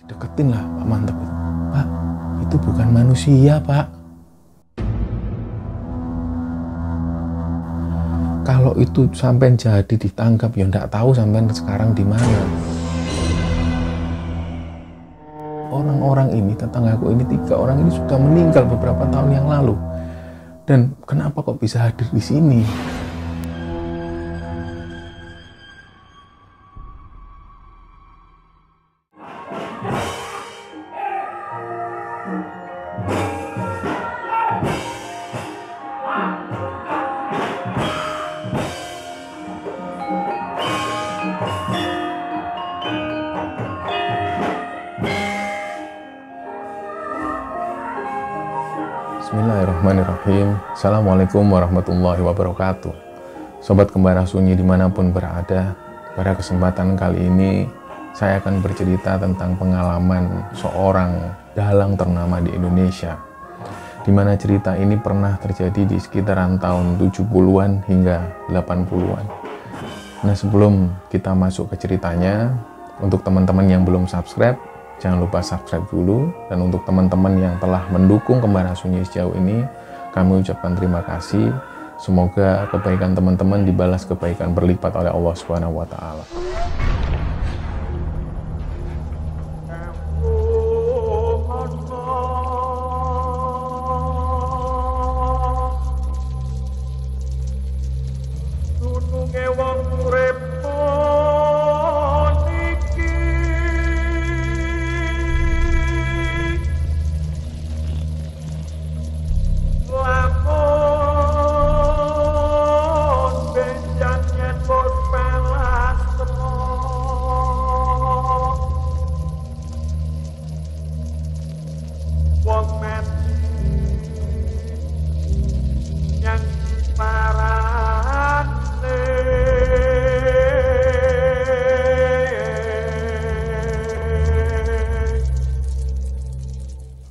Deketin lah Pak Mantep. Pak, itu bukan manusia Pak. Kalau itu sampai jadi ditangkap, ya nggak tahu sampai sekarang di mana. Orang-orang ini, tetanggaku ini, 3 orang ini sudah meninggal beberapa tahun yang lalu. Dan kenapa kok bisa hadir di sini? Bismillahirrahmanirrahim. Assalamualaikum warahmatullahi wabarakatuh. Sobat Kembara Sunyi dimanapun berada, pada kesempatan kali ini saya akan bercerita tentang pengalaman seorang dalang ternama di Indonesia, di mana cerita ini pernah terjadi di sekitaran tahun 70-an hingga 80-an. Nah, sebelum kita masuk ke ceritanya, untuk teman-teman yang belum subscribe, jangan lupa subscribe dulu. Dan untuk teman-teman yang telah mendukung Kembara Sunyi sejauh ini, kami ucapkan terima kasih. Semoga kebaikan teman-teman dibalas kebaikan berlipat oleh Allah Subhanahu wa Ta'ala.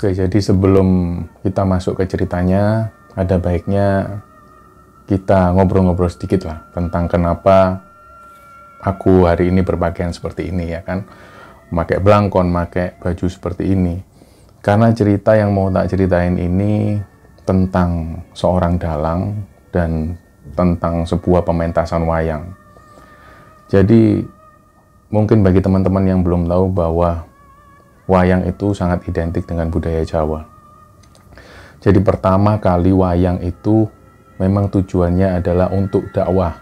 Oke, jadi sebelum kita masuk ke ceritanya, ada baiknya kita ngobrol-ngobrol sedikit lah tentang kenapa aku hari ini berpakaian seperti ini, ya kan? Pakai belangkon, pakai baju seperti ini. Karena cerita yang mau tak ceritain ini tentang seorang dalang dan tentang sebuah pementasan wayang. Jadi mungkin bagi teman-teman yang belum tahu bahwa wayang itu sangat identik dengan budaya Jawa. Jadi pertama kali wayang itu memang tujuannya adalah untuk dakwah.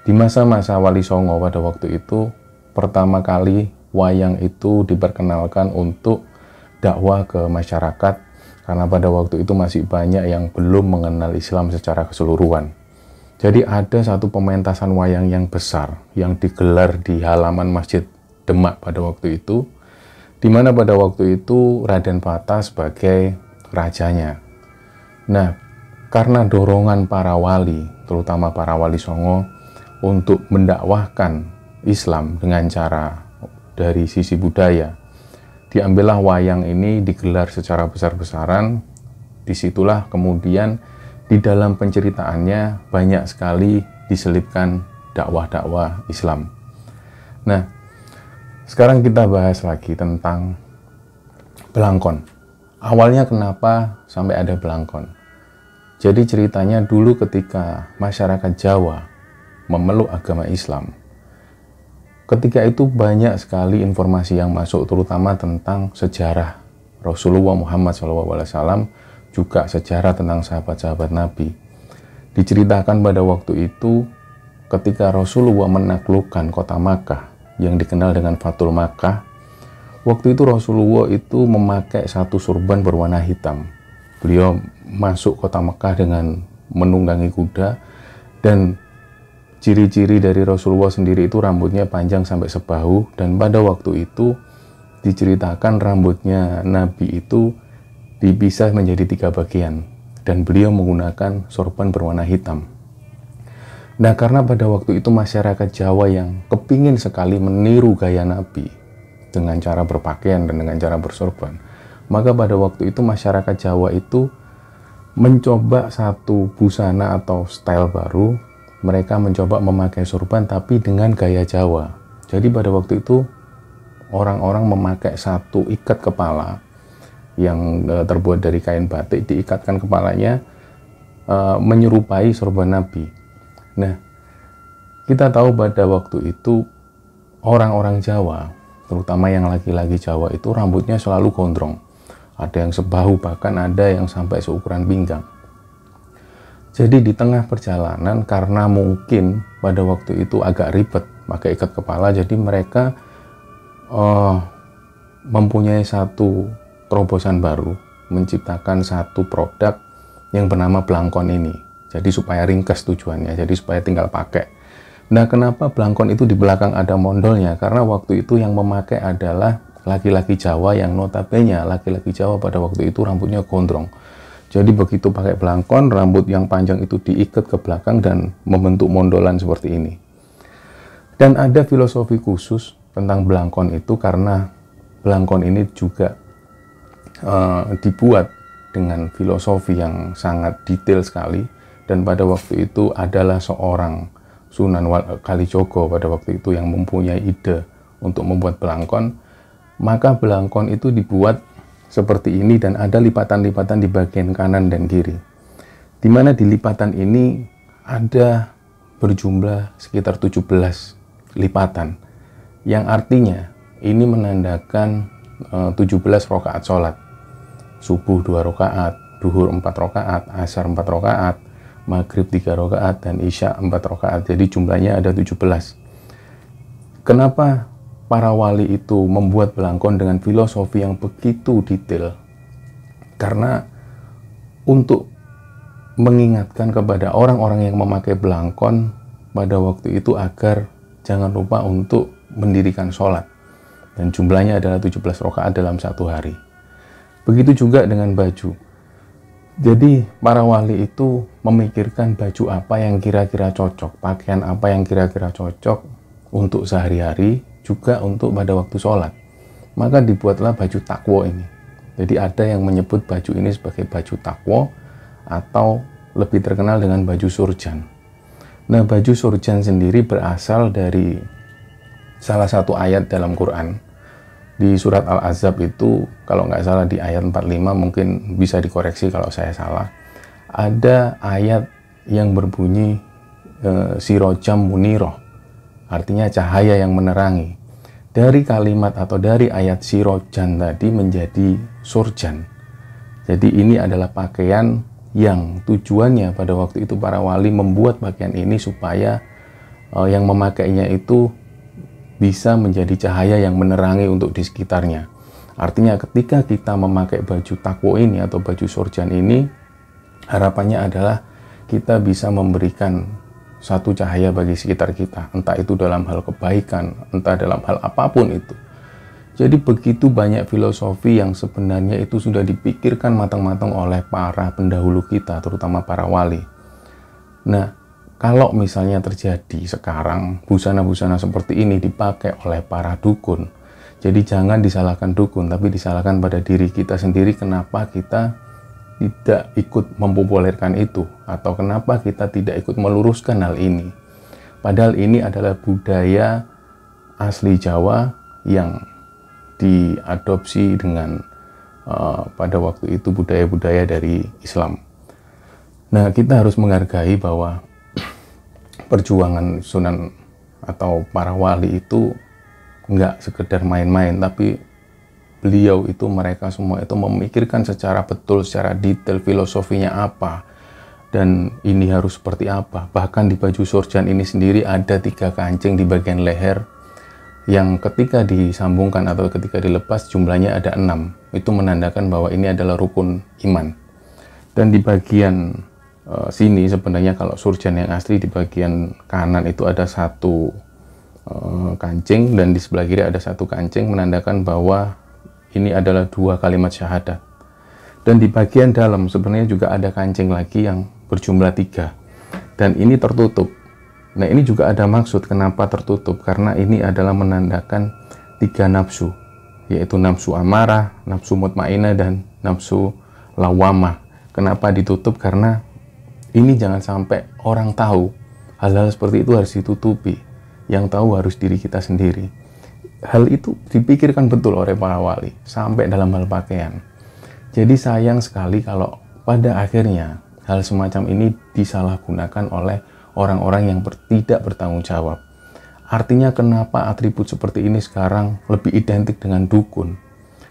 Di masa-masa Wali Songo pada waktu itu, pertama kali wayang itu diperkenalkan untuk dakwah ke masyarakat, karena pada waktu itu masih banyak yang belum mengenal Islam secara keseluruhan. Jadi ada satu pementasan wayang yang besar yang digelar di halaman Masjid Demak pada waktu itu, di mana pada waktu itu Raden Fata sebagai rajanya. Nah, karena dorongan para wali, terutama para wali Songo, untuk mendakwahkan Islam dengan cara dari sisi budaya, diambillah wayang ini digelar secara besar-besaran. Disitulah kemudian di dalam penceritaannya banyak sekali diselipkan dakwah-dakwah Islam. Nah, sekarang kita bahas lagi tentang belangkon. Awalnya kenapa sampai ada belangkon? Jadi ceritanya dulu ketika masyarakat Jawa memeluk agama Islam, ketika itu banyak sekali informasi yang masuk, terutama tentang sejarah Rasulullah Muhammad SAW, juga sejarah tentang sahabat-sahabat Nabi. Diceritakan pada waktu itu ketika Rasulullah menaklukkan kota Makkah yang dikenal dengan Fathul Makkah, waktu itu Rasulullah itu memakai satu surban berwarna hitam. Beliau masuk kota Makkah dengan menunggangi kuda, dan ciri-ciri dari Rasulullah sendiri itu rambutnya panjang sampai sebahu, dan pada waktu itu diceritakan rambutnya Nabi itu dipisah menjadi 3 bagian, dan beliau menggunakan sorban berwarna hitam. Nah, karena pada waktu itu masyarakat Jawa yang kepingin sekali meniru gaya Nabi dengan cara berpakaian dan dengan cara bersorban, maka pada waktu itu masyarakat Jawa itu mencoba satu busana atau style baru. Mereka mencoba memakai sorban tapi dengan gaya Jawa. Jadi pada waktu itu orang-orang memakai satu ikat kepala yang terbuat dari kain batik, diikatkan kepalanya menyerupai sorban Nabi. Nah, kita tahu pada waktu itu orang-orang Jawa, terutama yang laki-laki Jawa itu rambutnya selalu gondrong. Ada yang sebahu, bahkan ada yang sampai seukuran pinggang. Jadi di tengah perjalanan, karena mungkin pada waktu itu agak ribet pakai ikat kepala, jadi mereka mempunyai satu terobosan baru, menciptakan satu produk yang bernama belangkon ini. Jadi supaya ringkas tujuannya, jadi supaya tinggal pakai. Nah, kenapa belangkon itu di belakang ada mondolnya? Karena waktu itu yang memakai adalah laki-laki Jawa yang notabene laki-laki Jawa pada waktu itu rambutnya gondrong. Jadi begitu pakai belangkon, rambut yang panjang itu diikat ke belakang dan membentuk mondolan seperti ini. Dan ada filosofi khusus tentang belangkon itu karena belangkon ini juga dibuat dengan filosofi yang sangat detail sekali, dan pada waktu itu adalah seorang Sunan Kalijogo pada waktu itu yang mempunyai ide untuk membuat belangkon. Maka belangkon itu dibuat seperti ini dan ada lipatan-lipatan di bagian kanan dan kiri, di mana di lipatan ini ada berjumlah sekitar 17 lipatan, yang artinya ini menandakan 17 rakaat sholat. Subuh 2 rakaat, duhur 4 rakaat, asar 4 rakaat, maghrib 3 rakaat, dan isya 4 rakaat. Jadi jumlahnya ada 17. Kenapa para wali itu membuat belangkon dengan filosofi yang begitu detail? Karena untuk mengingatkan kepada orang-orang yang memakai belangkon pada waktu itu agar jangan lupa untuk mendirikan sholat. Dan jumlahnya adalah 17 rakaat dalam satu hari. Begitu juga dengan baju. Jadi para wali itu memikirkan baju apa yang kira-kira cocok, pakaian apa yang kira-kira cocok untuk sehari-hari, juga untuk pada waktu sholat. Maka dibuatlah baju takwa ini. Jadi ada yang menyebut baju ini sebagai baju takwa atau lebih terkenal dengan baju surjan. Nah, baju surjan sendiri berasal dari salah satu ayat dalam Quran. Di surat Al-Ahzab itu, kalau nggak salah di ayat 45, mungkin bisa dikoreksi kalau saya salah. Ada ayat yang berbunyi sirojam muniroh, artinya cahaya yang menerangi. Dari kalimat atau dari ayat sirojan tadi menjadi surjan. Jadi ini adalah pakaian yang tujuannya pada waktu itu para wali membuat pakaian ini supaya yang memakainya itu bisa menjadi cahaya yang menerangi untuk di sekitarnya. Artinya ketika kita memakai baju takwa ini atau baju surjan ini, harapannya adalah kita bisa memberikan satu cahaya bagi sekitar kita, entah itu dalam hal kebaikan, entah dalam hal apapun itu. Jadi begitu banyak filosofi yang sebenarnya itu sudah dipikirkan matang-matang oleh para pendahulu kita, terutama para wali. Nah, kalau misalnya terjadi sekarang busana-busana seperti ini dipakai oleh para dukun, jadi jangan disalahkan dukun, tapi disalahkan pada diri kita sendiri. Kenapa kita tidak ikut mempopulerkan itu, atau kenapa kita tidak ikut meluruskan hal ini? Padahal ini adalah budaya asli Jawa yang diadopsi dengan pada waktu itu budaya-budaya dari Islam. Nah, kita harus menghargai bahwa perjuangan Sunan atau para wali itu nggak sekedar main-main, tapi beliau itu, mereka semua itu memikirkan secara betul, secara detail filosofinya apa, dan ini harus seperti apa. Bahkan di baju surjan ini sendiri ada 3 kancing di bagian leher, yang ketika disambungkan atau ketika dilepas jumlahnya ada 6. Itu menandakan bahwa ini adalah rukun iman. Dan di bagian sini sebenarnya kalau surjan yang asli di bagian kanan itu ada 1 kancing, dan di sebelah kiri ada 1 kancing, menandakan bahwa ini adalah 2 kalimat syahadat. Dan di bagian dalam sebenarnya juga ada kancing lagi yang berjumlah 3, dan ini tertutup. Nah, ini juga ada maksud kenapa tertutup, karena ini adalah menandakan 3 nafsu, yaitu nafsu amarah, nafsu mutmainah, dan nafsu lawamah. Kenapa ditutup? Karena ini jangan sampai orang tahu. Hal-hal seperti itu harus ditutupi. Yang tahu harus diri kita sendiri. hal itu dipikirkan betul oleh para wali sampai dalam hal pakaian. Jadi sayang sekali kalau pada akhirnya hal semacam ini disalahgunakan oleh orang-orang yang tidak bertanggung jawab. Artinya kenapa atribut seperti ini sekarang lebih identik dengan dukun?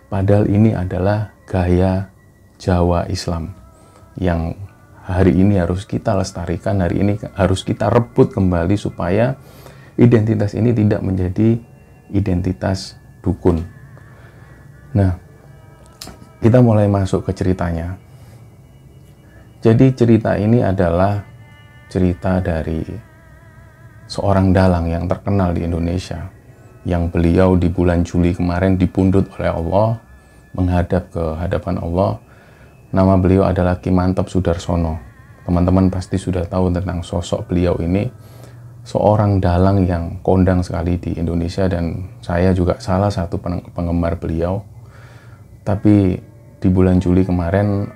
Padahal ini adalah gaya Jawa Islam yang hari ini harus kita lestarikan, hari ini harus kita rebut kembali supaya identitas ini tidak menjadi identitas dukun. Nah, kita mulai masuk ke ceritanya. Jadi cerita ini adalah cerita dari seorang dalang yang terkenal di Indonesia, yang beliau di bulan Juli kemarin dipundhut oleh Allah, menghadap ke hadapan Allah. Nama beliau adalah Ki Mantep Sudarsono. Teman-teman pasti sudah tahu tentang sosok beliau ini, seorang dalang yang kondang sekali di Indonesia, dan saya juga salah satu penggemar beliau. Tapi di bulan Juli kemarin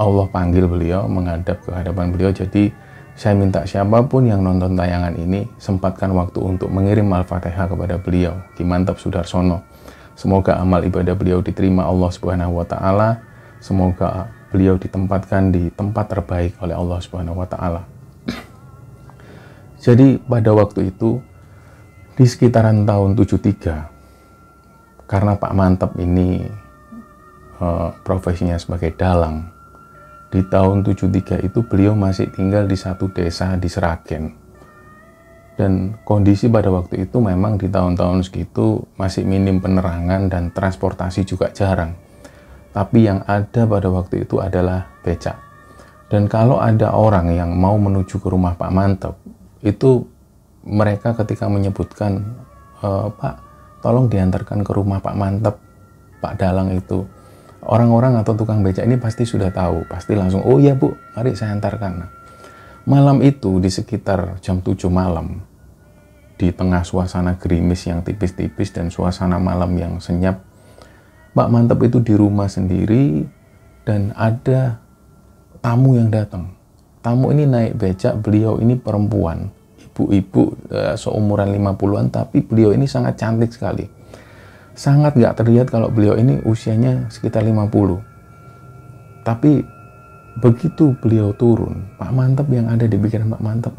Allah panggil beliau menghadap ke hadapan beliau. Jadi saya minta siapapun yang nonton tayangan ini sempatkan waktu untuk mengirim Al-Fatihah kepada beliau, Ki Mantep Sudarsono. Semoga amal ibadah beliau diterima Allah Subhanahu wa taala. Semoga beliau ditempatkan di tempat terbaik oleh Allah Subhanahu wa taala. Jadi pada waktu itu di sekitaran tahun 73, karena Pak Mantep ini profesinya sebagai dalang, di tahun 73 itu beliau masih tinggal di satu desa di Seragen. Dan kondisi pada waktu itu memang di tahun-tahun segitu masih minim penerangan dan transportasi juga jarang. Tapi yang ada pada waktu itu adalah becak. Dan kalau ada orang yang mau menuju ke rumah Pak Mantep, itu mereka ketika menyebutkan, Pak, tolong diantarkan ke rumah Pak Mantep, Pak Dalang itu. Orang-orang atau tukang becak ini pasti sudah tahu, pasti langsung, oh iya Bu, mari saya antarkan. Nah, malam itu di sekitar jam 7 malam, di tengah suasana gerimis yang tipis-tipis dan suasana malam yang senyap, Pak Mantep itu di rumah sendiri dan ada tamu yang datang. Tamu ini naik becak, beliau ini perempuan, ibu-ibu seumuran 50-an, tapi beliau ini sangat cantik sekali. Sangat nggak terlihat kalau beliau ini usianya sekitar 50. Tapi begitu beliau turun, Pak Mantep yang ada di pikiran Pak Mantep,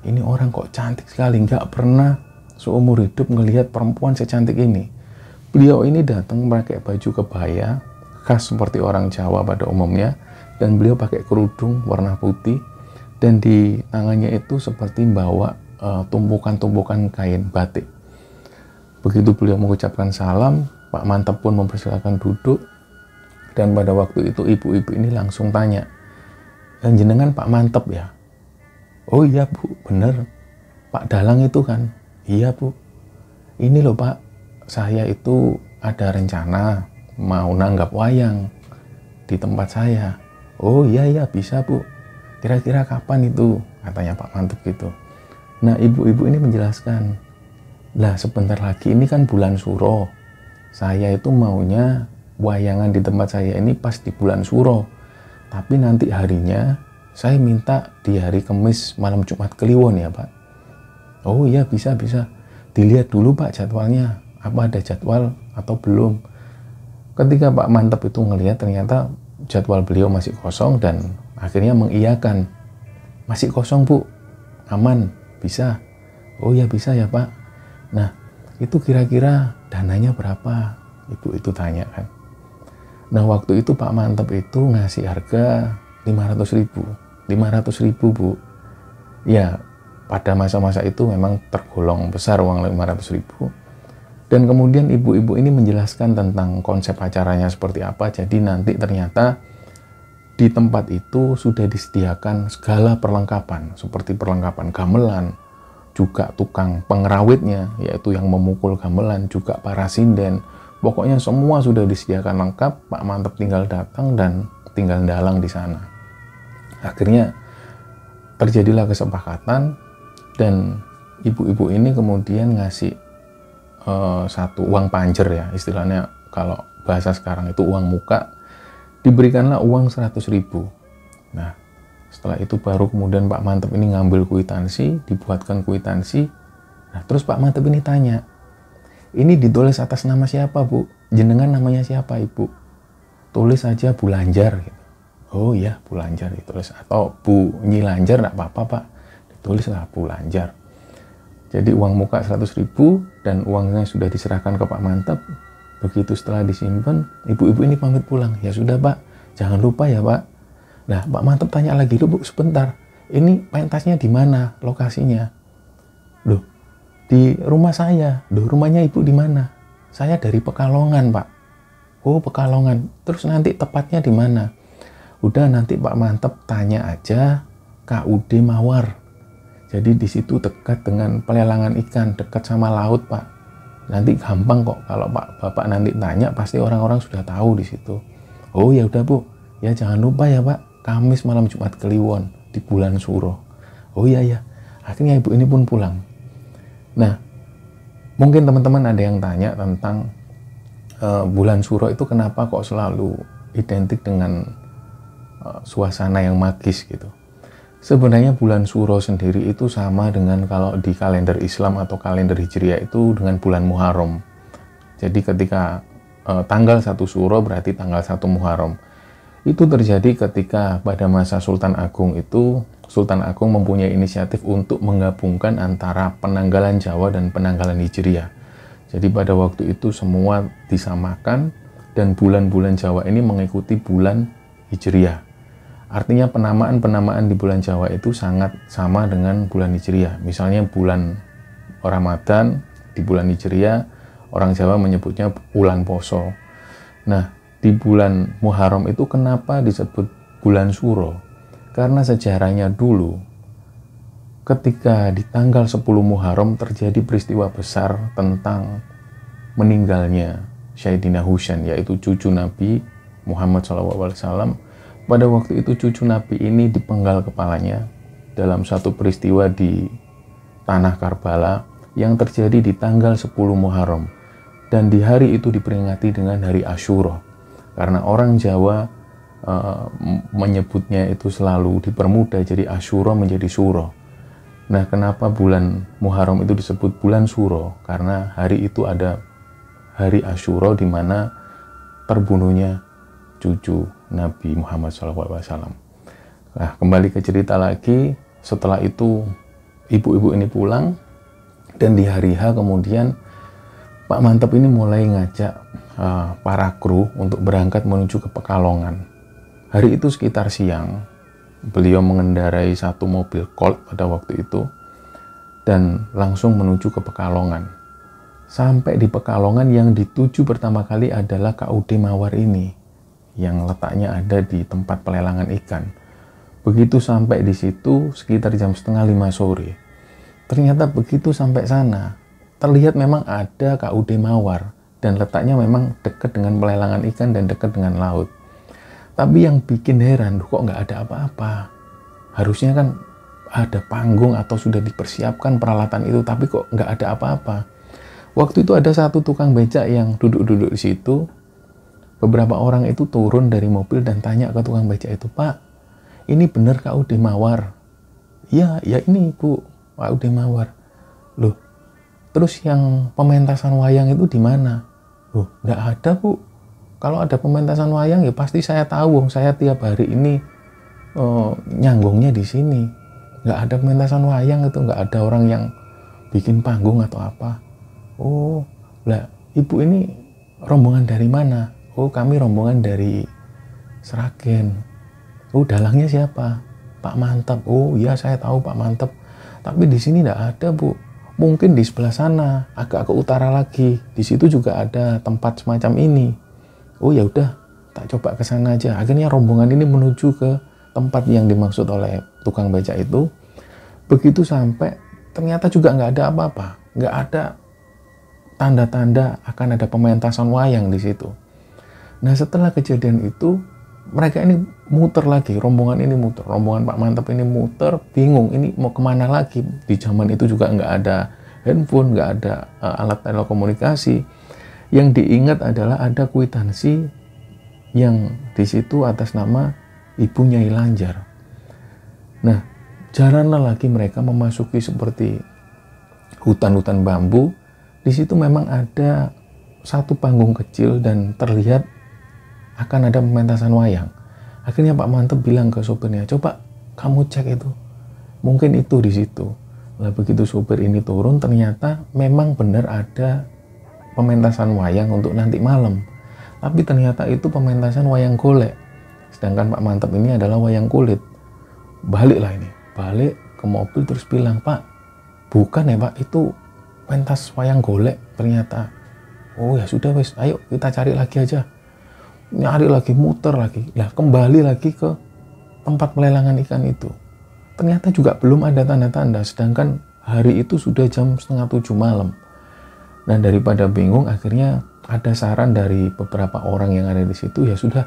ini orang kok cantik sekali, nggak pernah seumur hidup ngelihat perempuan secantik ini. Beliau ini datang pakai baju kebaya, khas seperti orang Jawa pada umumnya, dan beliau pakai kerudung warna putih, dan di tangannya itu seperti bawa tumpukan-tumpukan kain batik. Begitu beliau mengucapkan salam, Pak Mantep pun mempersilakan duduk, dan pada waktu itu ibu-ibu ini langsung tanya, yang jenengan Pak Mantep ya? Oh iya Bu, bener, Pak Dalang itu kan? Iya Bu, ini loh Pak, saya itu ada rencana mau nanggap wayang di tempat saya. Oh iya bisa Bu, kira-kira kapan itu? Katanya Pak Mantep gitu. Nah ibu-ibu ini menjelaskan, lah sebentar lagi ini kan bulan Suro, saya itu maunya wayangan di tempat saya ini pas di bulan Suro, tapi nanti harinya saya minta di hari Kamis malam Jumat Kliwon ya Pak. Oh iya bisa, dilihat dulu Pak jadwalnya, apa ada jadwal atau belum. Ketika Pak Mantep itu ngelihat ternyata jadwal beliau masih kosong, dan akhirnya mengiyakan, masih kosong Bu, aman, bisa. Oh ya bisa ya Pak. Nah itu kira-kira dananya berapa? Ibu itu tanya kan. Nah waktu itu Pak Mantep itu ngasih harga 500.000 Bu. Ya pada masa-masa itu memang tergolong besar uang 500.000. Dan kemudian ibu-ibu ini menjelaskan tentang konsep acaranya seperti apa. Jadi nanti ternyata di tempat itu sudah disediakan segala perlengkapan, seperti perlengkapan gamelan, juga tukang pengerawitnya, yaitu yang memukul gamelan, juga para sinden. Pokoknya semua sudah disediakan lengkap. Pak Mantep tinggal datang dan tinggal dalang di sana. Akhirnya terjadilah kesepakatan, dan ibu-ibu ini kemudian ngasih satu uang panjer ya, istilahnya kalau bahasa sekarang itu uang muka. Diberikanlah uang 100.000. Nah setelah itu baru kemudian Pak Mantep ini ngambil kwitansi, dibuatkan kwitansi. Nah terus Pak Mantep ini tanya, ini ditulis atas nama siapa Bu? Jenengan namanya siapa Ibu? Tulis aja Bu Lanjar gitu. Oh iya Bu Lanjar ditulis, atau Bu Nyilanjar enggak apa-apa Pak, ditulislah Bu Lanjar. Jadi uang muka 100.000 dan uangnya sudah diserahkan ke Pak Mantep. Begitu setelah disimpan, ibu-ibu ini pamit pulang. Ya sudah Pak, jangan lupa ya Pak. Nah Pak Mantep tanya lagi, loh Bu sebentar, ini pentasnya di mana lokasinya? Loh, di rumah saya. Loh, rumahnya Ibu di mana? Saya dari Pekalongan Pak. Oh Pekalongan, terus nanti tepatnya di mana? Udah nanti Pak Mantep tanya aja KUD Mawar. Jadi di situ dekat dengan pelelangan ikan, dekat sama laut Pak. Nanti gampang kok, kalau Bapak nanti tanya pasti orang-orang sudah tahu di situ. Oh ya udah Bu, ya jangan lupa ya Pak, Kamis malam Jumat Kliwon di bulan Suro. Oh iya ya, akhirnya ibu ini pun pulang. Nah, mungkin teman-teman ada yang tanya tentang bulan Suro itu kenapa kok selalu identik dengan suasana yang magis gitu. Sebenarnya bulan Suro sendiri itu sama dengan kalau di kalender Islam atau kalender Hijriah itu dengan bulan Muharram. Jadi ketika tanggal 1 Suro berarti tanggal 1 Muharram. Itu terjadi ketika pada masa Sultan Agung itu, Sultan Agung mempunyai inisiatif untuk menggabungkan antara penanggalan Jawa dan penanggalan Hijriah. Jadi pada waktu itu semua disamakan dan bulan-bulan Jawa ini mengikuti bulan Hijriah. Artinya penamaan-penamaan di bulan Jawa itu sangat sama dengan bulan Hijriah. Misalnya bulan Ramadan di bulan Hijriah, orang Jawa menyebutnya bulan Poso. Nah, di bulan Muharram itu kenapa disebut bulan Suro? Karena sejarahnya dulu, ketika di tanggal 10 Muharram terjadi peristiwa besar tentang meninggalnya Sayyidina Husain, yaitu cucu Nabi Muhammad SAW. Pada waktu itu cucu Nabi ini dipenggal kepalanya dalam satu peristiwa di tanah Karbala yang terjadi di tanggal 10 Muharram. Dan di hari itu diperingati dengan hari Asyura. Karena orang Jawa menyebutnya itu selalu dipermudah, jadi Asyura menjadi Suro. Nah, kenapa bulan Muharram itu disebut bulan Suro? Karena hari itu ada hari Asyura di mana terbunuhnya cucu Nabi Muhammad SAW. Nah, kembali ke cerita lagi, setelah itu ibu-ibu ini pulang, dan di hari H kemudian Pak Mantep ini mulai ngajak para kru untuk berangkat menuju ke Pekalongan. Hari itu sekitar siang, beliau mengendarai satu mobil Colt pada waktu itu dan langsung menuju ke Pekalongan. Sampai di Pekalongan yang dituju pertama kali adalah KUD Mawar ini, yang letaknya ada di tempat pelelangan ikan. Begitu sampai di situ sekitar jam 4:30 sore. Ternyata begitu sampai sana, terlihat memang ada KUD Mawar. Dan letaknya memang dekat dengan pelelangan ikan dan dekat dengan laut. Tapi yang bikin heran, kok nggak ada apa-apa. Harusnya kan ada panggung atau sudah dipersiapkan peralatan itu, tapi kok nggak ada apa-apa. Waktu itu ada satu tukang becak yang duduk-duduk di situ. Beberapa orang itu turun dari mobil dan tanya ke tukang becak itu, Pak, ini benar KUD Mawar? Iya, ya ini Bu, KUD Mawar. Loh, terus yang pementasan wayang itu di mana? Loh, nggak ada Bu. Kalau ada pementasan wayang ya pasti saya tahu. Saya tiap hari ini nyanggungnya di sini. Nggak ada pementasan wayang itu, nggak ada orang yang bikin panggung atau apa. Oh, lah Ibu ini rombongan dari mana? Oh, kami rombongan dari Sragen. Oh, dalangnya siapa? Pak Mantep. Oh iya, saya tahu Pak Mantep. Tapi di sini nggak ada Bu. Mungkin di sebelah sana, agak ke utara lagi. Di situ juga ada tempat semacam ini. Oh ya udah, tak coba ke sana aja. Akhirnya rombongan ini menuju ke tempat yang dimaksud oleh tukang becak itu. Begitu sampai, ternyata juga nggak ada apa-apa. Nggak ada tanda-tanda akan ada pementasan wayang di situ. Nah, setelah kejadian itu, mereka ini muter lagi, rombongan ini muter, rombongan Pak Mantep ini muter, bingung ini mau kemana lagi. Di zaman itu juga nggak ada handphone, nggak ada alat telekomunikasi. Yang diingat adalah ada kwitansi yang di situ atas nama Ibu Nyai Lanjar. Nah, jalanlah lagi mereka memasuki seperti hutan-hutan bambu, Di situ memang ada satu panggung kecil dan terlihat akan ada pementasan wayang. Akhirnya Pak Mantep bilang ke sopirnya, coba kamu cek itu, mungkin itu di situ. Nah, begitu sopir ini turun, ternyata memang benar ada pementasan wayang untuk nanti malam. Tapi ternyata itu pementasan wayang golek. Sedangkan Pak Mantep ini adalah wayang kulit. Baliklah ini, balik ke mobil terus bilang, Pak, bukan ya Pak, itu pentas wayang golek ternyata. Oh ya sudah wes, ayo kita cari lagi aja. Nyari lagi, muter lagi. Lah kembali lagi ke tempat pelelangan ikan itu. Ternyata juga belum ada tanda-tanda, sedangkan hari itu sudah jam 6:30 malam. Dan daripada bingung, akhirnya ada saran dari beberapa orang yang ada di situ, ya sudah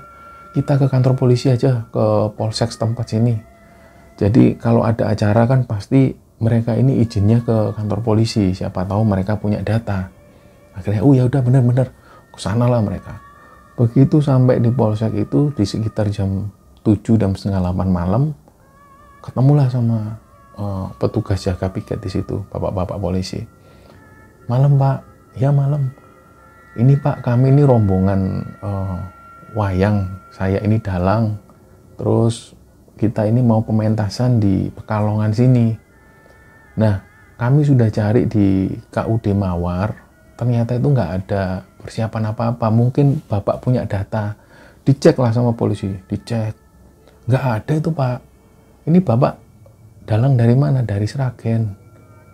kita ke kantor polisi aja, ke polsek setempat sini. Jadi kalau ada acara kan pasti mereka ini izinnya ke kantor polisi, siapa tahu mereka punya data. Akhirnya, oh ya udah benar-benar, kesanalah mereka. Begitu sampai di polsek itu di sekitar jam 7 dan setengah 8 malam, ketemulah sama petugas jaga piket di situ, bapak-bapak polisi. Malam Pak, ya malam. Ini Pak, kami ini rombongan wayang, saya ini dalang. Terus kita ini mau pementasan di Pekalongan sini. Nah, kami sudah cari di KUD Mawar, ternyata itu nggak ada persiapan apa-apa. Mungkin Bapak punya data, dicek lah sama polisi, dicek. Nggak ada itu Pak. Ini Bapak dalang dari mana? Dari Sragen.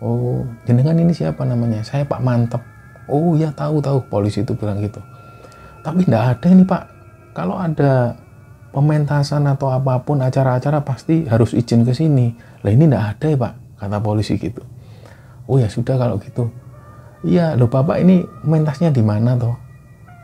Oh, jenengan ini siapa namanya? Saya Pak Mantep. Oh ya tahu, polisi itu bilang gitu. Tapi nggak ada ini Pak. Kalau ada pementasan atau apapun acara-acara pasti harus izin ke sini. Lah ini nggak ada ya Pak, kata polisi gitu. Oh ya sudah kalau gitu. Iya, loh Bapak ini mentasnya di mana toh?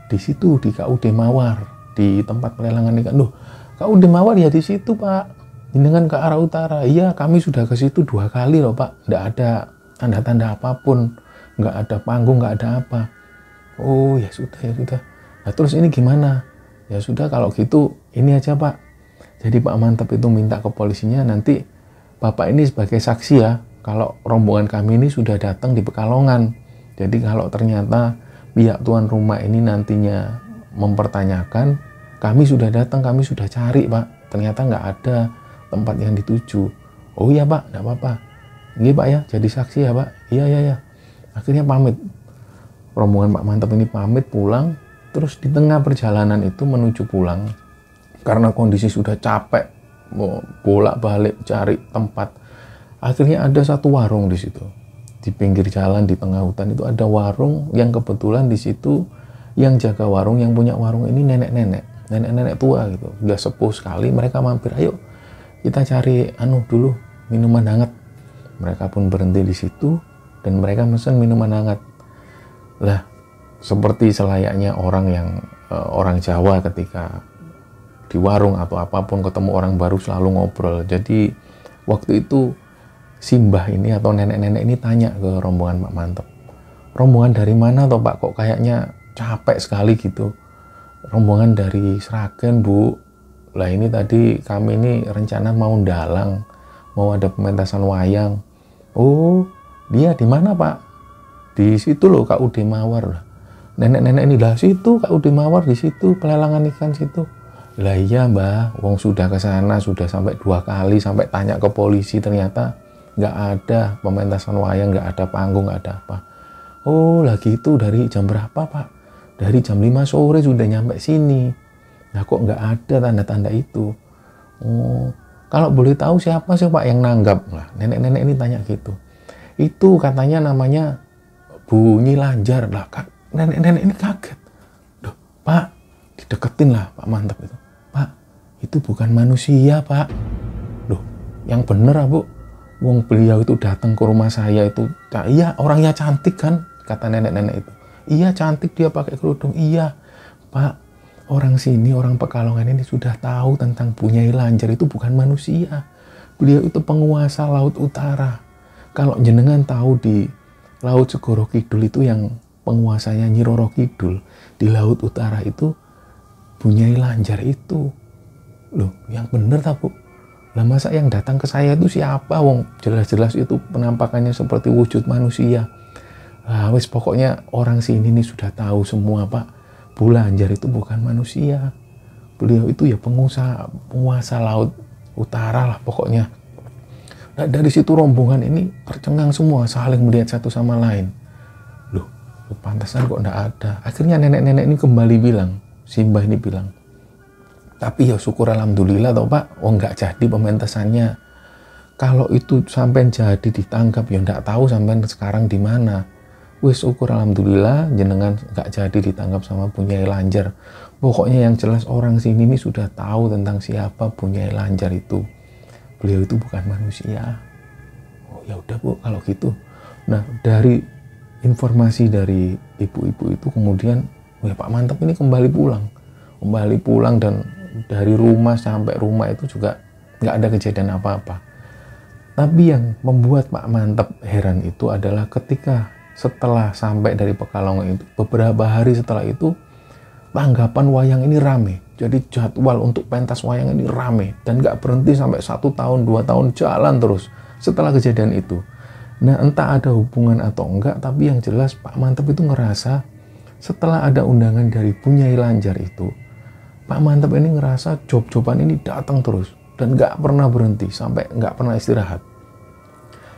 Di situ, di KUD Mawar, di tempat pelelangan ikan. Loh, KUD Mawar ya di situ Pak, dengan ke arah utara. Iya, kami sudah ke situ 2 kali loh Pak, nggak ada tanda-tanda apapun, nggak ada panggung, nggak ada apa. Oh ya sudah, ya sudah. Nah terus ini gimana? Ya sudah kalau gitu ini aja Pak. Jadi Pak Mantep itu minta ke polisinya, nanti Bapak ini sebagai saksi ya, kalau rombongan kami ini sudah datang di Pekalongan. Jadi kalau ternyata pihak tuan rumah ini nantinya mempertanyakan, kami sudah datang, kami sudah cari Pak, ternyata nggak ada tempat yang dituju. Oh iya Pak, nggak apa-apa. Ini Pak ya, jadi saksi ya Pak. Iya. Akhirnya pamit. Rombongan Pak Mantep ini pamit pulang, terus di tengah perjalanan itu menuju pulang, karena kondisi sudah capek, mau bolak-balik cari tempat. Akhirnya ada satu warung di situ. Di pinggir jalan di tengah hutan itu ada warung yang kebetulan di situ yang jaga warung, yang punya warung ini nenek-nenek tua gitu, udah sepuh sekali. Mereka mampir, ayo kita cari dulu minuman hangat. Mereka pun berhenti di situ dan mereka mesen minuman hangat. Lah seperti selayaknya orang yang orang Jawa ketika di warung atau apapun ketemu orang baru selalu ngobrol. Jadi waktu itu Simbah ini atau nenek-nenek ini tanya ke rombongan Pak Mantep, rombongan dari mana toh Pak, kok kayaknya capek sekali gitu? Rombongan dari Sragen Bu. Lah ini tadi kami ini rencana mau dalang, mau ada pementasan wayang. Oh dia di mana Pak? Di situ loh KUD Mawar. Nenek-nenek ini lah situ KUD Mawar, di situ pelelangan ikan situ. Lah iya Mbah, wong sudah ke sana, sudah sampai 2 kali, sampai tanya ke polisi, ternyata nggak ada pementasan wayang, nggak ada panggung, nggak ada apa. Oh lagi itu dari jam berapa Pak? Dari jam 5 sore sudah nyampe sini. Nah kok nggak ada tanda-tanda itu? Oh kalau boleh tahu siapa sih Pak yang nanggap? Nah nenek-nenek ini tanya gitu. Itu katanya namanya Bu Nyilanjar. Lah kan nenek-nenek ini kaget. Duh Pak, dideketin lah Pak Mantep itu. Pak itu bukan manusia Pak. Loh yang bener Bu, wong beliau itu datang ke rumah saya itu, iya orangnya cantik kan, kata nenek-nenek itu. Iya cantik, dia pakai kerudung. Iya Pak, orang sini, orang Pekalongan ini sudah tahu tentang Bu Nyai Lanjar itu bukan manusia. Beliau itu penguasa Laut Utara. Kalau jenengan tahu di Laut Segoro Kidul itu yang penguasanya Nyi Roro Kidul, di Laut Utara itu Bu Nyai Lanjar itu. Loh yang bener tak Bu? Lah masa yang datang ke saya itu siapa? Wong jelas-jelas itu penampakannya seperti wujud manusia. Wis pokoknya orang sini nih sudah tahu semua Pak, Bulanjar itu bukan manusia. Beliau itu ya penguasa laut utara lah pokoknya. Nah, dari situ rombongan ini tercengang semua, saling melihat satu sama lain. Loh, pantasan kok enggak ada. Akhirnya nenek-nenek ini kembali bilang, Simbah ini bilang, tapi ya syukur alhamdulillah toh Pak, enggak jadi pementasannya. Kalau itu sampai jadi ditangkap ya enggak tahu sampai sekarang di mana. Wis syukur alhamdulillah jenengan nggak jadi ditangkap sama Bunyai Lanjar. Pokoknya yang jelas orang sini ini sudah tahu tentang siapa Bunyai Lanjar itu. Beliau itu bukan manusia. Oh ya udah Bu kalau gitu. Nah dari informasi dari ibu-ibu itu kemudian, oh ya Pak Mantap ini kembali pulang dan dari rumah sampai rumah itu juga nggak ada kejadian apa-apa. Tapi yang membuat Pak Mantap heran itu adalah ketika setelah sampai dari Pekalongan itu, beberapa hari setelah itu, tanggapan wayang ini rame. Jadi jadwal untuk pentas wayang ini rame. Dan nggak berhenti sampai 1 tahun, 2 tahun jalan terus setelah kejadian itu. Nah entah ada hubungan atau enggak, tapi yang jelas Pak Mantap itu ngerasa setelah ada undangan dari Bunyai Lanjar itu, Pak Mantap ini ngerasa job-joban ini datang terus. Dan nggak pernah berhenti, sampai nggak pernah istirahat.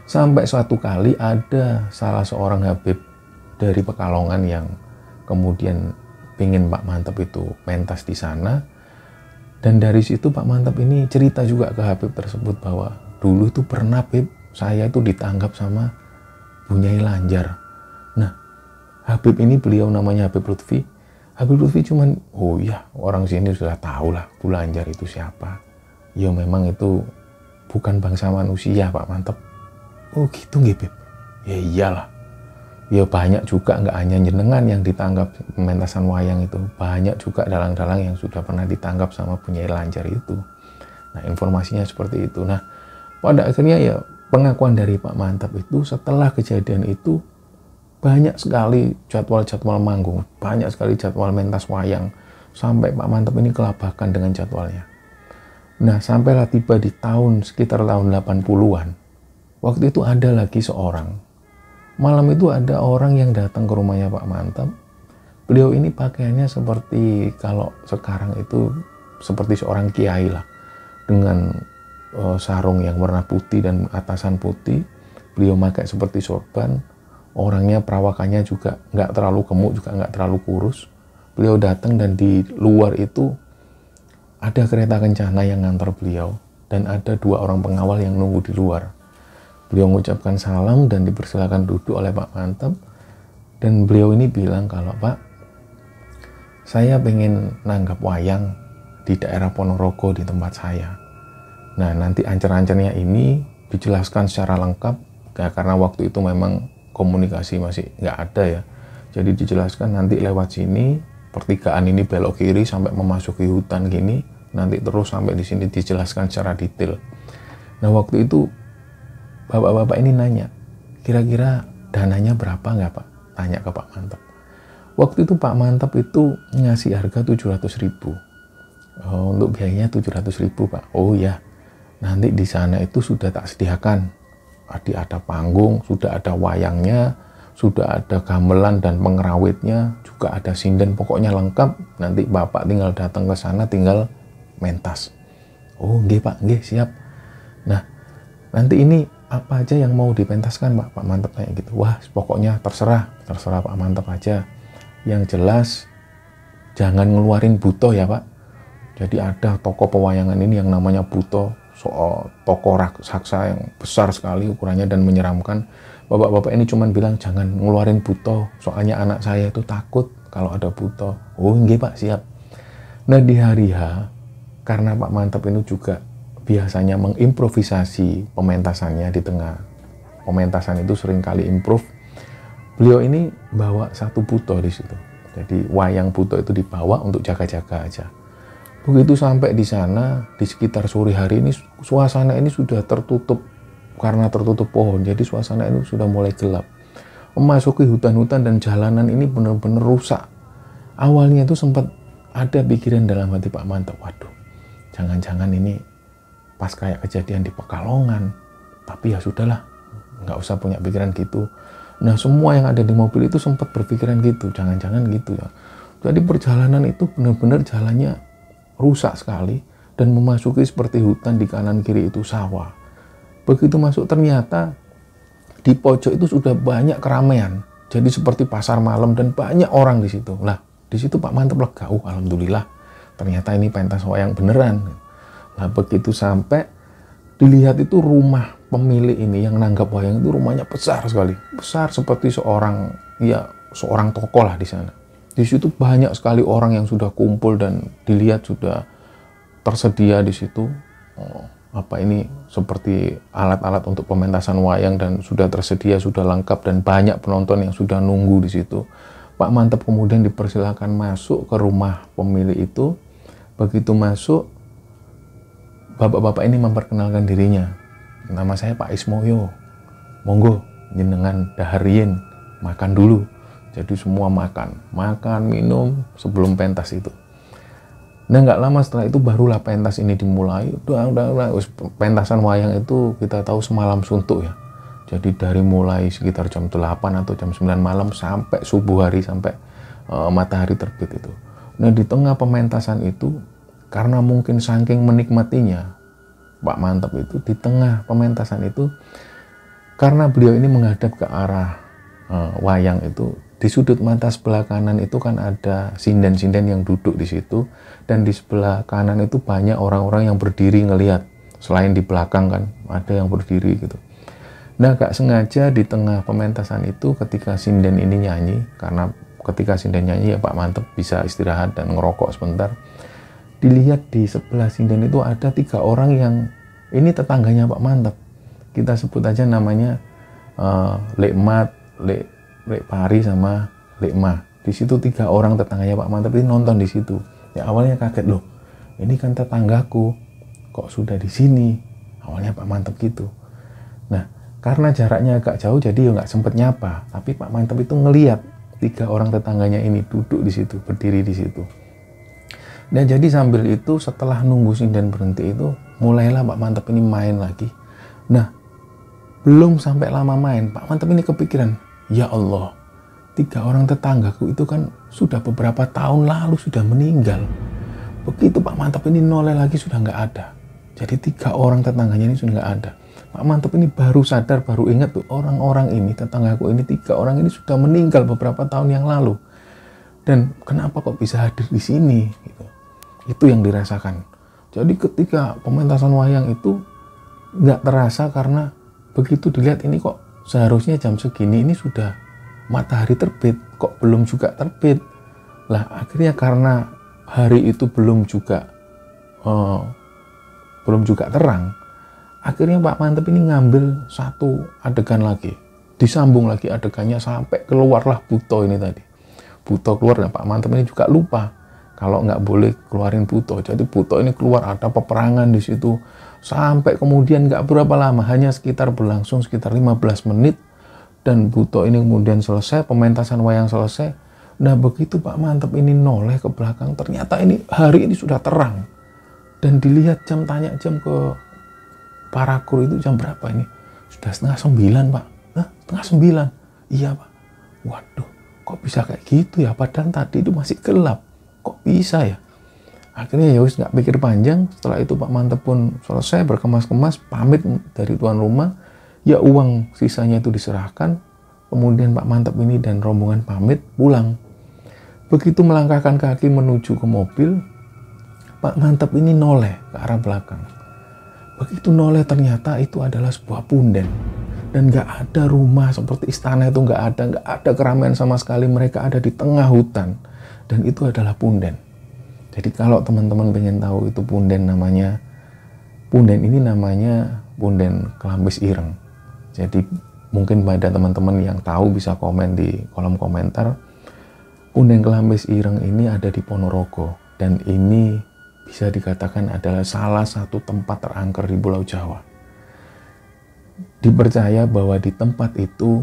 Sampai suatu kali ada salah seorang Habib dari Pekalongan yang kemudian pingin Pak Mantap itu pentas di sana. Dan dari situ Pak Mantap ini cerita juga ke Habib tersebut bahwa dulu itu pernah Habib, saya itu ditangkap sama Bunyai Lanjar. Nah, Habib ini beliau namanya Habib Lutfi. Habib Lutfi cuman, oh iya orang sini sudah tahu lah Bulanjar itu siapa. Ya memang itu bukan bangsa manusia Pak Mantap. Oh gitu nggih Beb? Ya iyalah. Ya banyak juga nggak hanya jenengan yang ditangkap pementasan wayang itu. Banyak juga dalang-dalang yang sudah pernah ditangkap sama Bunyai Lanjar itu. Nah informasinya seperti itu. Nah pada akhirnya ya pengakuan dari Pak Mantap itu setelah kejadian itu banyak sekali jadwal-jadwal manggung. Banyak sekali jadwal mentas wayang. Sampai Pak Mantap ini kelabakan dengan jadwalnya. Nah sampailah tiba di sekitar tahun 80-an. Waktu itu ada lagi seorang. Malam itu ada orang yang datang ke rumahnya Pak Mantap. Beliau ini pakaiannya seperti kalau sekarang itu seperti seorang kiai lah. Dengan sarung yang warna putih dan atasan putih. Beliau pakai seperti sorban. Orangnya perawakannya juga nggak terlalu gemuk, juga nggak terlalu kurus. Beliau datang dan di luar itu ada kereta kencana yang ngantar beliau. Dan ada 2 orang pengawal yang nunggu di luar. Beliau mengucapkan salam dan dipersilakan duduk oleh Pak Mantap. Dan beliau ini bilang kalau Pak, saya pengen nanggap wayang di daerah Ponorogo di tempat saya. Nah nanti ancer-ancernya ini dijelaskan secara lengkap. Karena waktu itu memang komunikasi masih nggak ada ya. Jadi dijelaskan nanti lewat sini, pertigaan ini belok kiri sampai memasuki hutan gini. Nanti terus sampai di sini dijelaskan secara detail. Nah waktu itu bapak-bapak ini nanya, kira-kira dananya berapa nggak Pak? Tanya ke Pak Mantap. Waktu itu Pak Mantap itu ngasih harga 700.000. Oh, untuk biayanya 700.000 Pak. Oh ya, nanti di sana itu sudah tak sediakan. Ada panggung, sudah ada wayangnya, sudah ada gamelan dan pengerawitnya, juga ada sinden, pokoknya lengkap. Nanti Bapak tinggal datang ke sana, tinggal mentas. Oh, nggih Pak, nggih siap. Nah, nanti ini apa aja yang mau dipentaskan Pak? Pak Mantap kayak gitu. Wah pokoknya terserah Pak Mantap aja. Yang jelas jangan ngeluarin buto ya Pak. Jadi ada toko pewayangan ini yang namanya buto. Soal toko raksasa yang besar sekali ukurannya dan menyeramkan. Bapak-bapak ini cuman bilang jangan ngeluarin buto. Soalnya anak saya itu takut kalau ada buto. Oh nggih Pak siap. Nah di hari H karena Pak Mantap ini juga biasanya mengimprovisasi pementasannya di tengah pementasan itu seringkali improve. Beliau ini bawa 1 buto di situ. Jadi wayang buto itu dibawa untuk jaga-jaga aja. Begitu sampai di sana di sekitar sore hari ini suasana ini sudah tertutup karena tertutup pohon. Jadi suasana ini sudah mulai gelap. Memasuki hutan-hutan dan jalanan ini benar-benar rusak. Awalnya itu sempat ada pikiran dalam hati Pak Mantap, waduh, jangan-jangan ini pas kayak kejadian di Pekalongan. Tapi ya sudahlah, nggak usah punya pikiran gitu. Nah, semua yang ada di mobil itu sempat berpikiran gitu, jangan-jangan gitu ya. Jadi perjalanan itu benar-benar jalannya rusak sekali dan memasuki seperti hutan, di kanan kiri itu sawah. Begitu masuk ternyata di pojok itu sudah banyak keramaian. Jadi seperti pasar malam dan banyak orang di situ. Lah, di situ Pak Mantep lega, alhamdulillah. Ternyata ini pentas wayang beneran. Nah, begitu sampai dilihat itu rumah pemilik ini yang nanggap wayang itu rumahnya besar sekali. Besar seperti seorang tokoh lah di sana. Di situ banyak sekali orang yang sudah kumpul dan dilihat sudah tersedia di situ. Seperti alat-alat untuk pementasan wayang dan sudah tersedia, sudah lengkap dan banyak penonton yang sudah nunggu di situ. Pak Mantep kemudian dipersilakan masuk ke rumah pemilik itu. Begitu masuk, bapak-bapak ini memperkenalkan dirinya. Nama saya Pak Ismoyo. Monggo, jenengan daharien, makan dulu. Jadi semua makan, minum sebelum pentas itu. Nah, nggak lama setelah itu barulah pentas ini dimulai. Pentasan wayang itu kita tahu semalam suntuk ya. Jadi dari mulai sekitar jam 8 atau jam 9 malam sampai subuh hari, sampai matahari terbit itu. Nah, di tengah pementasan itu, karena mungkin saking menikmatinya Pak Mantep itu, di tengah pementasan itu, karena beliau ini menghadap ke arah wayang itu, di sudut mata sebelah kanan itu kan ada sinden-sinden yang duduk di situ, dan di sebelah kanan itu banyak orang-orang yang berdiri ngelihat. Selain di belakang kan ada yang berdiri gitu. Nah, gak sengaja di tengah pementasan itu, ketika sinden ini nyanyi, karena ketika sinden nyanyi ya Pak Mantep bisa istirahat dan ngerokok sebentar. Dilihat di sebelah sinden itu ada 3 orang yang ini tetangganya Pak Mantep. Kita sebut aja namanya Lek Mat, Lek Pari sama Lek Ma. Di situ 3 orang tetangganya Pak Mantep ini nonton di situ. Ya awalnya kaget, loh, ini kan tetanggaku, kok sudah di sini? Awalnya Pak Mantep gitu. Nah, karena jaraknya agak jauh jadi ya nggak sempet nyapa. Tapi Pak Mantep itu ngelihat 3 orang tetangganya ini duduk di situ, berdiri di situ. Dan jadi sambil itu, setelah nunggu sinden berhenti itu, mulailah Pak Mantep ini main lagi. Nah, belum sampai lama main, Pak Mantep ini kepikiran, ya Allah, 3 orang tetanggaku itu kan sudah beberapa tahun lalu sudah meninggal. Begitu Pak Mantep ini noleh lagi sudah nggak ada. Jadi 3 orang tetangganya ini sudah nggak ada. Pak Mantep ini baru sadar, baru ingat tuh, orang-orang ini, tetanggaku ini, 3 orang ini sudah meninggal beberapa tahun yang lalu. Dan kenapa kok bisa hadir di sini? Gitu. Itu yang dirasakan. Jadi ketika pementasan wayang itu nggak terasa, karena begitu dilihat ini kok seharusnya jam segini ini sudah matahari terbit, kok belum juga terbit. Lah akhirnya karena hari itu belum juga terang, akhirnya Pak Mantep ini ngambil satu adegan lagi, disambung lagi adegannya sampai keluarlah Buto ini tadi. Buto keluar dan Pak Mantep ini juga lupa kalau nggak boleh keluarin Buto. Jadi Buto ini keluar, ada peperangan di situ. Sampai kemudian nggak berapa lama, hanya berlangsung sekitar 15 menit. Dan Buto ini kemudian selesai, pementasan wayang selesai. Nah begitu Pak Mantep ini noleh ke belakang, ternyata ini hari ini sudah terang. Dan dilihat jam, tanya jam ke para kru itu, jam berapa ini? Sudah 8:30 Pak. Nah, 8:30? Iya Pak. Waduh, kok bisa kayak gitu ya? Padahal tadi itu masih gelap. Kok bisa ya? Akhirnya ya wis nggak pikir panjang. Setelah itu Pak Mantep pun selesai berkemas-kemas, pamit dari tuan rumah. Ya uang sisanya itu diserahkan. Kemudian Pak Mantep ini dan rombongan pamit pulang. Begitu melangkahkan kaki menuju ke mobil, Pak Mantep ini noleh ke arah belakang. Begitu noleh ternyata itu adalah sebuah punden. Dan nggak ada rumah seperti istana itu, nggak ada keramaian sama sekali. Mereka ada di tengah hutan. Dan itu adalah punden. Jadi kalau teman-teman pengen tahu itu punden ini namanya punden Kelambis Ireng. Jadi mungkin pada teman-teman yang tahu bisa komen di kolom komentar. Punden Kelambis Ireng ini ada di Ponorogo. Dan ini bisa dikatakan adalah salah satu tempat terangker di Pulau Jawa. Dipercaya bahwa di tempat itu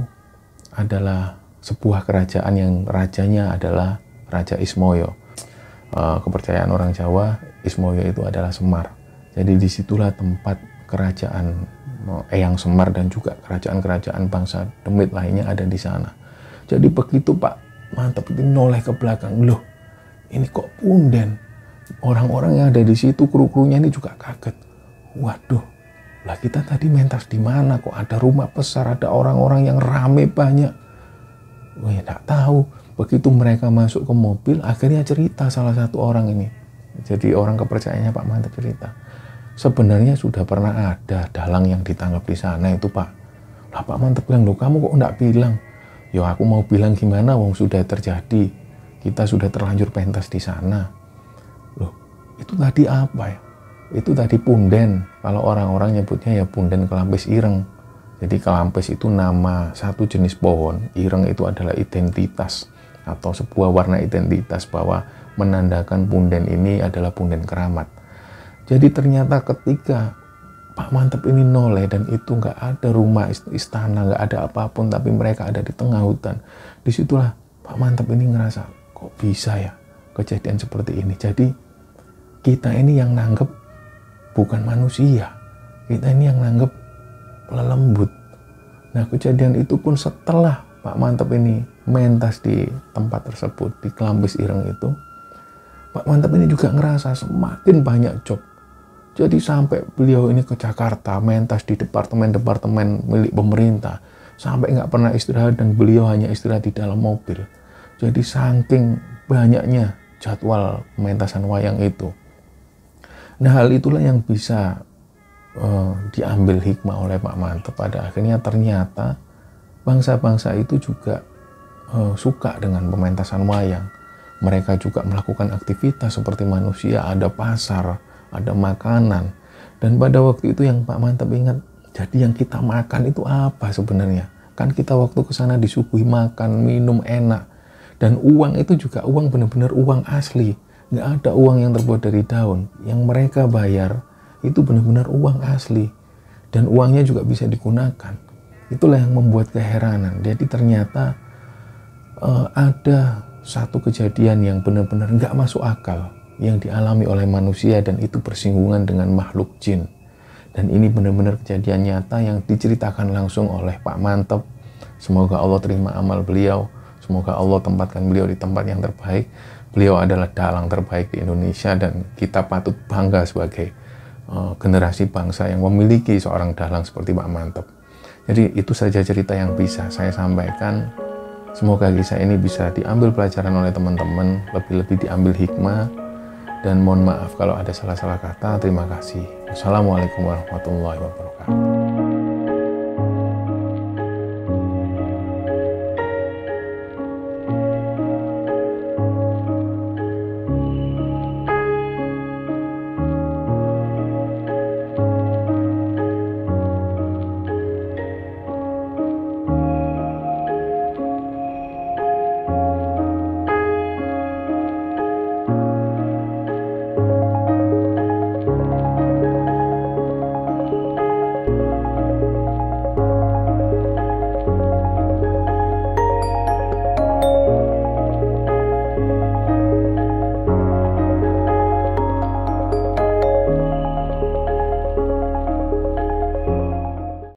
adalah sebuah kerajaan yang rajanya adalah Raja Ismoyo. Kepercayaan orang Jawa, Ismoyo itu adalah Semar. Jadi disitulah tempat kerajaan Eyang Semar dan juga kerajaan-kerajaan bangsa Demit lainnya ada di sana. Jadi begitu Pak Mantep itu noleh ke belakang, loh ini kok punden. Orang-orang yang ada di situ, kru-krunya ini juga kaget. Waduh, lah kita tadi mentas di mana kok ada rumah besar, ada orang-orang yang rame banyak. Wah, nggak tahu. Begitu mereka masuk ke mobil, akhirnya cerita salah satu orang ini. Jadi orang kepercayaannya Pak Mantep cerita. Sebenarnya sudah pernah ada dalang yang ditangkap di sana itu Pak. Lah Pak Mantep bilang, loh kamu kok enggak bilang? Ya aku mau bilang gimana, wong sudah terjadi. Kita sudah terlanjur pentas di sana. Loh, itu tadi apa ya? Itu tadi punden. Kalau orang-orang nyebutnya ya punden kelampis ireng. Jadi kelampis itu nama satu jenis pohon. Ireng itu adalah identitas atau sebuah warna identitas bahwa menandakan punden ini adalah punden keramat. Jadi ternyata ketika Pak Mantep ini noleh dan itu nggak ada rumah istana, nggak ada apapun, tapi mereka ada di tengah hutan. Disitulah Pak Mantep ini ngerasa, kok bisa ya kejadian seperti ini. Jadi kita ini yang nanggep bukan manusia, kita ini yang nanggep lelembut. Nah kejadian itu pun setelah Pak Mantep ini mentas di tempat tersebut, di Kelampis Ireng itu, Pak Mantep ini juga ngerasa semakin banyak job. Jadi sampai beliau ini ke Jakarta, mentas di departemen-departemen milik pemerintah, sampai nggak pernah istirahat dan beliau hanya istirahat di dalam mobil. Jadi saking banyaknya jadwal pementasan wayang itu. Nah hal itulah yang bisa diambil hikmah oleh Pak Mantep. Pada akhirnya ternyata bangsa-bangsa itu juga suka dengan pementasan wayang. Mereka juga melakukan aktivitas seperti manusia, ada pasar, ada makanan. Dan pada waktu itu yang Pak Mantep ingat, jadi yang kita makan itu apa sebenarnya? Kan kita waktu ke sana disuguhi makan, minum enak. Dan uang itu juga uang benar-benar uang asli. Nggak ada uang yang terbuat dari daun. Yang mereka bayar itu benar-benar uang asli. Dan uangnya juga bisa digunakan. Itulah yang membuat keheranan. Jadi ternyata ada satu kejadian yang benar-benar nggak masuk akal yang dialami oleh manusia dan itu bersinggungan dengan makhluk jin. Dan ini benar-benar kejadian nyata yang diceritakan langsung oleh Pak Mantep. Semoga Allah terima amal beliau. Semoga Allah tempatkan beliau di tempat yang terbaik. Beliau adalah dalang terbaik di Indonesia dan kita patut bangga sebagai generasi bangsa yang memiliki seorang dalang seperti Pak Mantep. Jadi itu saja cerita yang bisa saya sampaikan. Semoga kisah ini bisa diambil pelajaran oleh teman-teman, lebih-lebih diambil hikmah. Dan mohon maaf kalau ada salah-salah kata. Terima kasih. Wassalamualaikum warahmatullahi wabarakatuh.